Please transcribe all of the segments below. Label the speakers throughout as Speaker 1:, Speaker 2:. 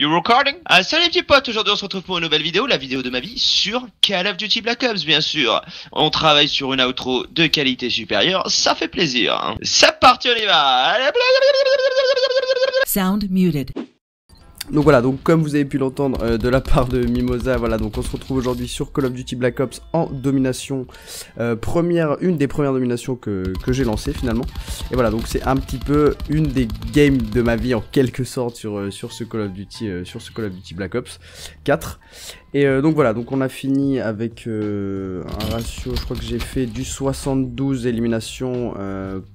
Speaker 1: You recording? Ah, salut les petits potes, aujourd'hui on se retrouve pour une nouvelle vidéo, la vidéo de ma vie sur Call of Duty Black Ops bien sûr. On travaille sur une outro de qualité supérieure, ça fait plaisir. Hein. C'est parti, on y va.
Speaker 2: Sound muted.
Speaker 3: Donc voilà, donc comme vous avez pu l'entendre de la part de Mimosa, voilà, donc on se retrouve aujourd'hui sur Call of Duty Black Ops en domination, une des premières dominations que j'ai lancées finalement. Et voilà, donc c'est un petit peu une des games de ma vie en quelque sorte sur ce Call of Duty Black Ops 4. Et donc voilà, donc on a fini avec un ratio, je crois que j'ai fait du 72 éliminations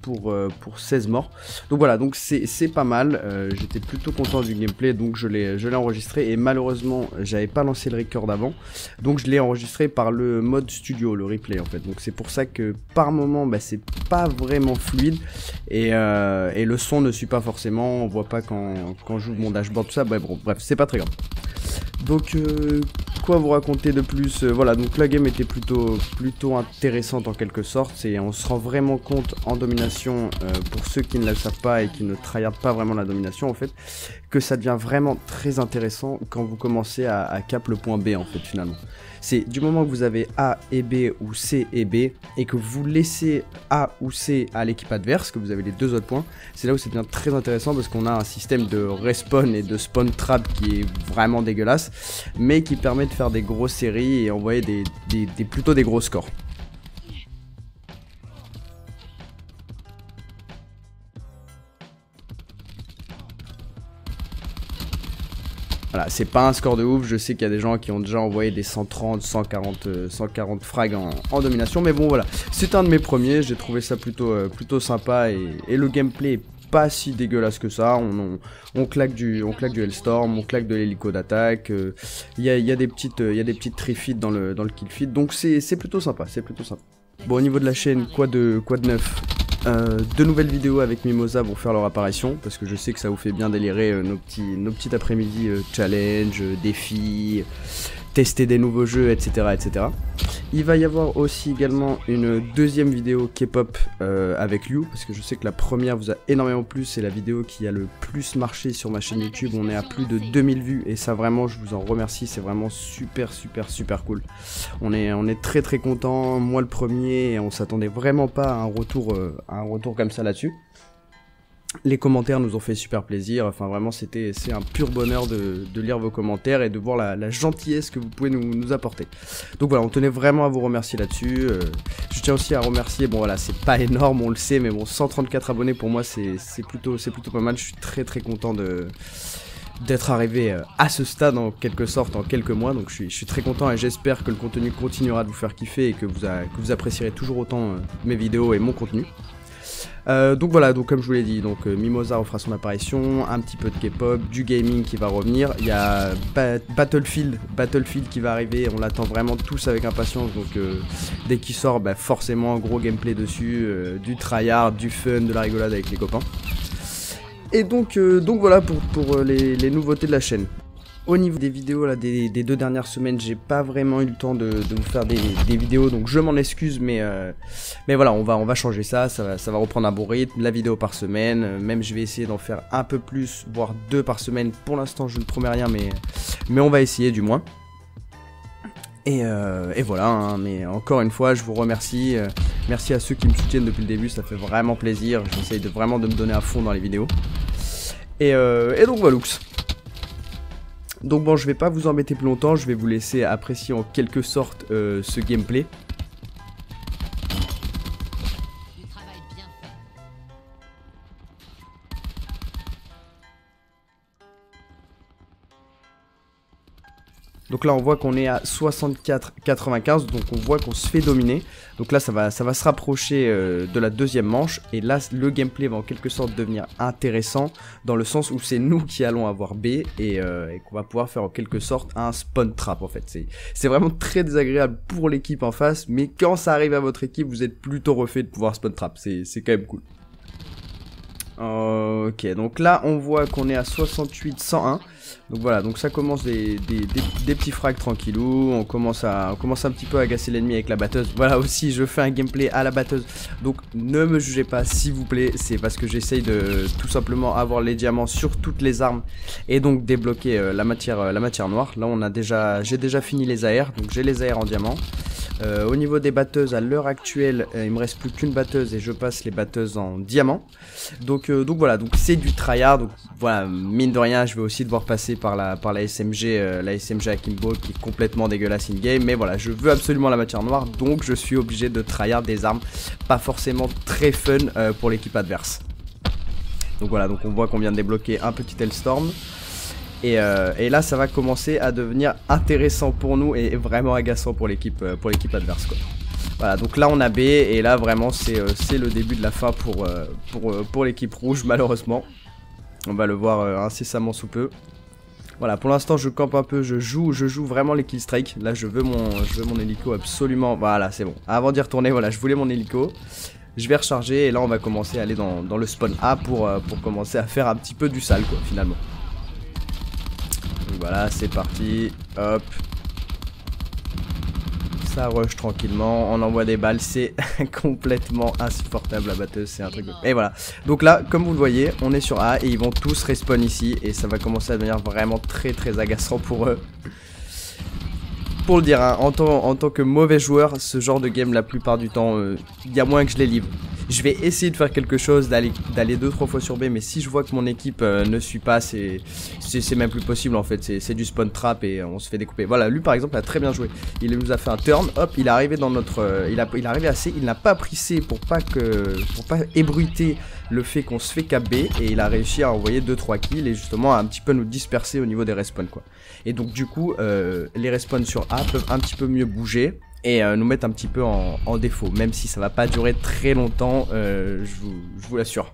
Speaker 3: pour 16 morts. Donc voilà, donc c'est pas mal, j'étais plutôt content du gameplay, donc je l'ai enregistré et malheureusement j'avais pas lancé le record avant, donc je l'ai enregistré par le mode studio, le replay en fait. Donc c'est pour ça que par moment bah, c'est pas vraiment fluide et le son ne suit pas forcément, on voit pas quand j'ouvre mon dashboard tout ça, bah, bon, bref c'est pas très grave. Donc quoi vous raconter de plus, voilà, donc la game était plutôt intéressante en quelque sorte, et on se rend vraiment compte en domination, pour ceux qui ne le savent pas et qui ne tryhardent pas vraiment la domination en fait, que ça devient vraiment très intéressant quand vous commencez à cap le point B en fait finalement. C'est du moment que vous avez A et B ou C et B et que vous laissez A ou C à l'équipe adverse, que vous avez les deux autres points, c'est là où ça devient très intéressant parce qu'on a un système de respawn et de spawn trap qui est vraiment dégueulasse, mais qui permet de faire des grosses séries et envoyer plutôt des gros scores. Voilà, c'est pas un score de ouf, je sais qu'il y a des gens qui ont déjà envoyé des 130, 140 frags en domination, mais bon voilà, c'est un de mes premiers, j'ai trouvé ça plutôt sympa et le gameplay est pas si dégueulasse que ça, on claque du Hellstorm, on claque de l'hélico d'attaque, il y a des petites trifeeds dans le kill feed, donc c'est plutôt sympa, Bon, au niveau de la chaîne, quoi de neuf? Deux nouvelles vidéos avec Mimosa vont faire leur apparition, parce que je sais que ça vous fait bien délirer nos petits après-midi challenge, défis, tester des nouveaux jeux, etc., etc. Il va y avoir aussi également une deuxième vidéo K-pop avec Liu, parce que je sais que la première vous a énormément plu, c'est la vidéo qui a le plus marché sur ma chaîne YouTube, on est à plus de 2000 vues, et ça vraiment je vous en remercie, c'est vraiment super cool. On est très content, moi le premier, et on s'attendait vraiment pas à un retour comme ça là-dessus. Les commentaires nous ont fait super plaisir, enfin vraiment c'est un pur bonheur de lire vos commentaires et de voir la gentillesse que vous pouvez nous apporter. Donc voilà, on tenait vraiment à vous remercier là-dessus. Je tiens aussi à remercier, bon voilà, c'est pas énorme, on le sait, mais bon, 134 abonnés pour moi c'est plutôt pas mal, je suis très content d'être arrivé à ce stade en quelque sorte en quelques mois, donc je suis très content et j'espère que le contenu continuera de vous faire kiffer et que vous apprécierez toujours autant mes vidéos et mon contenu. Donc voilà, donc comme je vous l'ai dit, donc Mimosa refera son apparition, un petit peu de K-pop, du gaming qui va revenir, il y a Battlefield qui va arriver, on l'attend vraiment tous avec impatience, donc dès qu'il sort, bah, forcément un gros gameplay dessus, du tryhard, du fun, de la rigolade avec les copains. Et donc voilà pour les nouveautés de la chaîne. Au niveau des vidéos là, des 2 dernières semaines, j'ai pas vraiment eu le temps de vous faire des vidéos, donc je m'en excuse, mais voilà, on va changer ça va reprendre un bon rythme, la vidéo par semaine, même je vais essayer d'en faire un peu plus, voire 2 par semaine, pour l'instant je ne promets rien, mais on va essayer du moins. Et voilà, hein, mais encore une fois, je vous remercie, merci à ceux qui me soutiennent depuis le début, ça fait vraiment plaisir, j'essaye vraiment de me donner à fond dans les vidéos. Et donc voilà. Donc bon, je vais pas vous embêter plus longtemps, je vais vous laisser apprécier en quelque sorte ce gameplay. Donc là on voit qu'on est à 64-95, donc on voit qu'on se fait dominer. Donc là ça va se rapprocher de la deuxième manche, et là le gameplay va en quelque sorte devenir intéressant, dans le sens où c'est nous qui allons avoir B, et qu'on va pouvoir faire en quelque sorte un spawn trap en fait. C'est vraiment très désagréable pour l'équipe en face, mais quand ça arrive à votre équipe, vous êtes plutôt refait de pouvoir spawn trap, c'est quand même cool. Ok, donc là on voit qu'on est à 68-101. Donc voilà, donc ça commence des petits frags tranquillou. On commence un petit peu à agacer l'ennemi avec la batteuse. Voilà, aussi je fais un gameplay à la batteuse. Donc ne me jugez pas s'il vous plaît. C'est parce que j'essaye de tout simplement avoir les diamants sur toutes les armes. Et donc débloquer la matière noire. Là j'ai déjà fini les AR. Donc j'ai les AR en diamant. Au niveau des batteuses, à l'heure actuelle, il me reste plus qu'une batteuse et je passe les batteuses en diamant. Donc voilà, donc c'est du tryhard. Donc voilà, mine de rien, je vais aussi devoir passer par la SMG, Akimbo qui est complètement dégueulasse in game. Mais voilà, je veux absolument la matière noire, donc je suis obligé de tryhard des armes pas forcément très fun pour l'équipe adverse. Donc voilà, donc on voit qu'on vient de débloquer un petit Hellstorm. Et là ça va commencer à devenir intéressant pour nous et vraiment agaçant pour l'équipe adverse quoi. Voilà, donc là on a B et là vraiment c'est le début de la fin pour l'équipe rouge malheureusement. On va le voir incessamment sous peu. Voilà, pour l'instant je campe un peu, je joue vraiment les kill strike. Là je veux mon hélico absolument. Voilà, c'est bon. Avant d'y retourner, voilà, je voulais mon hélico. Je vais recharger et là on va commencer à aller dans le spawn A pour commencer à faire un petit peu du sale quoi finalement. Donc voilà, c'est parti, hop. Ça rush tranquillement, on envoie des balles, c'est complètement insupportable la batteuse, c'est un truc de... Et voilà, donc là, comme vous le voyez, on est sur A et ils vont tous respawn ici. Et ça va commencer à devenir vraiment très agaçant pour eux. Pour le dire, hein, en tant que mauvais joueur, ce genre de game la plupart du temps, il y a moins que je les livre. Je vais essayer de faire quelque chose, d'aller 2-3 fois sur B, mais si je vois que mon équipe ne suit pas, c'est même plus possible en fait, c'est du spawn trap et on se fait découper. Voilà, lui par exemple a très bien joué, il nous a fait un turn, hop, il est arrivé dans notre, il est arrivé à C, il n'a pas pris C pour pas ébruiter le fait qu'on se fait cap B, et il a réussi à envoyer 2-3 kills et justement à un petit peu nous disperser au niveau des respawns quoi. Et donc du coup, les respawns sur A peuvent un petit peu mieux bouger et nous mettre un petit peu en défaut, même si ça va pas durer très longtemps, je vous l'assure.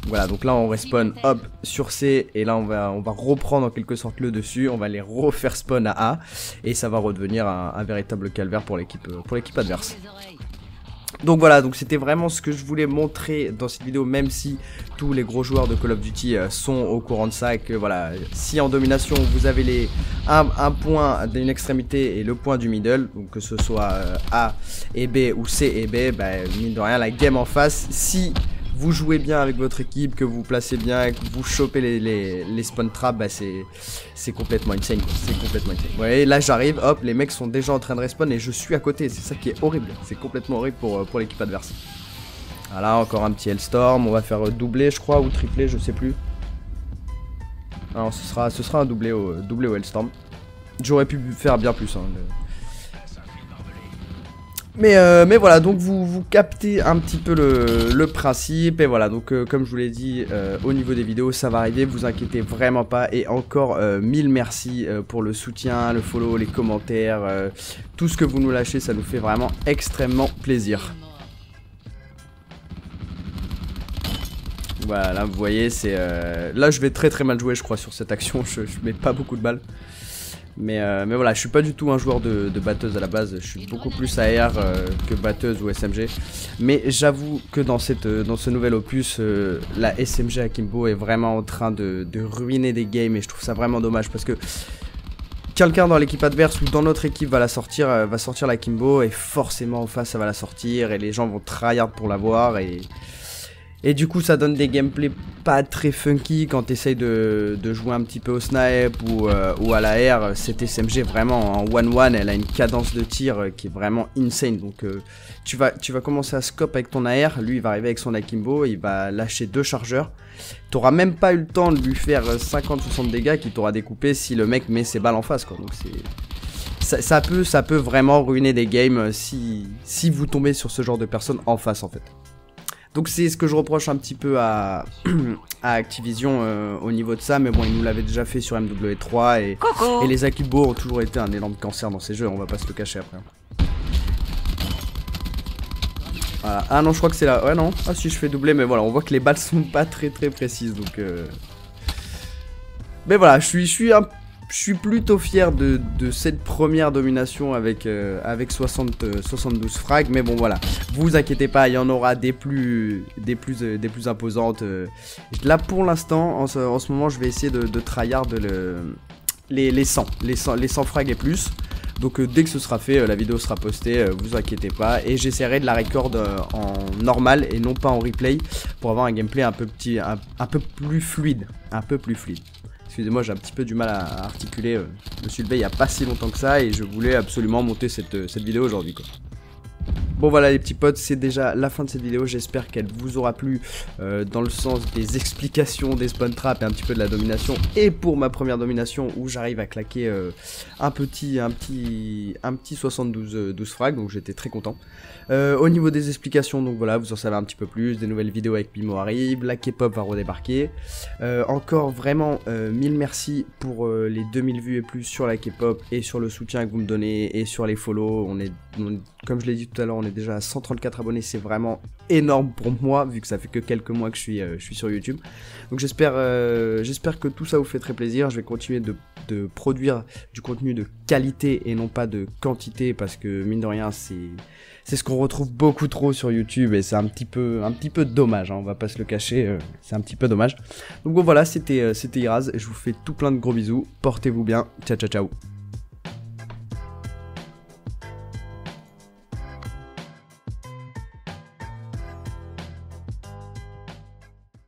Speaker 3: Voilà, donc là on respawn hop sur C et là on va reprendre en quelque sorte le dessus, on va les refaire spawn à A et ça va redevenir un véritable calvaire pour l'équipe adverse. Donc voilà, donc c'était vraiment ce que je voulais montrer dans cette vidéo, même si tous les gros joueurs de Call of Duty sont au courant de ça, que voilà, si en domination vous avez un point d'une extrémité et le point du middle, donc que ce soit A et B ou C et B, bah, mine de rien la game en face, si vous jouez bien avec votre équipe, que vous vous placez bien, que vous chopez les spawn traps, bah c'est complètement insane quoi. C'est complètement insane. Vous voyez, là j'arrive, hop, les mecs sont déjà en train de respawn et je suis à côté, c'est ça qui est horrible. C'est complètement horrible pour l'équipe adverse. Voilà, encore un petit Hellstorm, on va faire doubler je crois, ou tripler, je sais plus. Alors ce sera un doublé au Hellstorm. J'aurais pu faire bien plus hein, mais voilà, donc vous captez un petit peu le principe. Et voilà, donc comme je vous l'ai dit, au niveau des vidéos ça va arriver, vous inquiétez vraiment pas. Et encore 1000 merci pour le soutien, le follow, les commentaires, tout ce que vous nous lâchez, ça nous fait vraiment extrêmement plaisir. Voilà, là vous voyez, là je vais très mal jouer je crois sur cette action, je mets pas beaucoup de balles. Mais voilà, je suis pas du tout un joueur de batteuse à la base, je suis beaucoup plus AR que batteuse ou SMG. Mais j'avoue que dans ce nouvel opus, la SMG Akimbo est vraiment en train de ruiner des games et je trouve ça vraiment dommage parce que quelqu'un dans l'équipe adverse ou dans notre équipe va sortir l'Akimbo et forcément en face ça va la sortir et les gens vont tryhard pour l'avoir et du coup ça donne des gameplays pas très funky quand tu essayes de jouer un petit peu au snipe ou à la R. Cette SMG vraiment en 1-1 elle a une cadence de tir qui est vraiment insane. Donc tu vas commencer à scope avec ton AR, lui il va arriver avec son Akimbo, il va lâcher 2 chargeurs. T'auras même pas eu le temps de lui faire 50-60 dégâts qui t'aura découpé si le mec met ses balles en face quoi. Donc ça peut vraiment ruiner des games si vous tombez sur ce genre de personnes en face en fait. Donc c'est ce que je reproche un petit peu à Activision au niveau de ça, mais bon ils nous l'avaient déjà fait sur MW3 et les Akimbo ont toujours été un énorme cancer dans ces jeux, on va pas se le cacher après. Voilà. Ah non je crois que c'est là, ouais non, ah si je fais doubler mais voilà on voit que les balles sont pas très précises donc mais voilà je suis un suis plutôt fier de cette première domination avec 72 frags, mais bon voilà, vous inquiétez pas, il y en aura des plus imposantes. Là pour l'instant, en ce moment, je vais essayer de tryhard les 100 frags et plus. Donc dès que ce sera fait, la vidéo sera postée, vous inquiétez pas. Et j'essaierai de la record en normal et non pas en replay pour avoir un gameplay un peu plus fluide. Excusez-moi, j'ai un petit peu du mal à articuler. Je me suis levé il n'y a pas si longtemps que ça et je voulais absolument monter cette vidéo aujourd'hui, quoi. Bon voilà les petits potes, c'est déjà la fin de cette vidéo, j'espère qu'elle vous aura plu dans le sens des explications des spawn traps et un petit peu de la domination. Et pour ma première domination où j'arrive à claquer un petit 72 frags, donc j'étais très content. Au niveau des explications, donc voilà, vous en savez un petit peu plus, des nouvelles vidéos avec Pimo arrivent, la K-pop va redébarquer. Encore vraiment 1000 merci pour les 2000 vues et plus sur la K-pop et sur le soutien que vous me donnez et sur les follow. Comme je l'ai dit tout à l'heure, on est déjà à 134 abonnés, c'est vraiment énorme pour moi vu que ça fait que quelques mois que je suis sur YouTube. Donc j'espère que tout ça vous fait très plaisir. Je vais continuer de produire du contenu de qualité et non pas de quantité parce que mine de rien c'est ce qu'on retrouve beaucoup trop sur YouTube et c'est un petit peu dommage, hein, on va pas se le cacher, c'est un petit peu dommage. Donc bon voilà, c'était Iraz, je vous fais tout plein de gros bisous, portez-vous bien, ciao ciao ciao.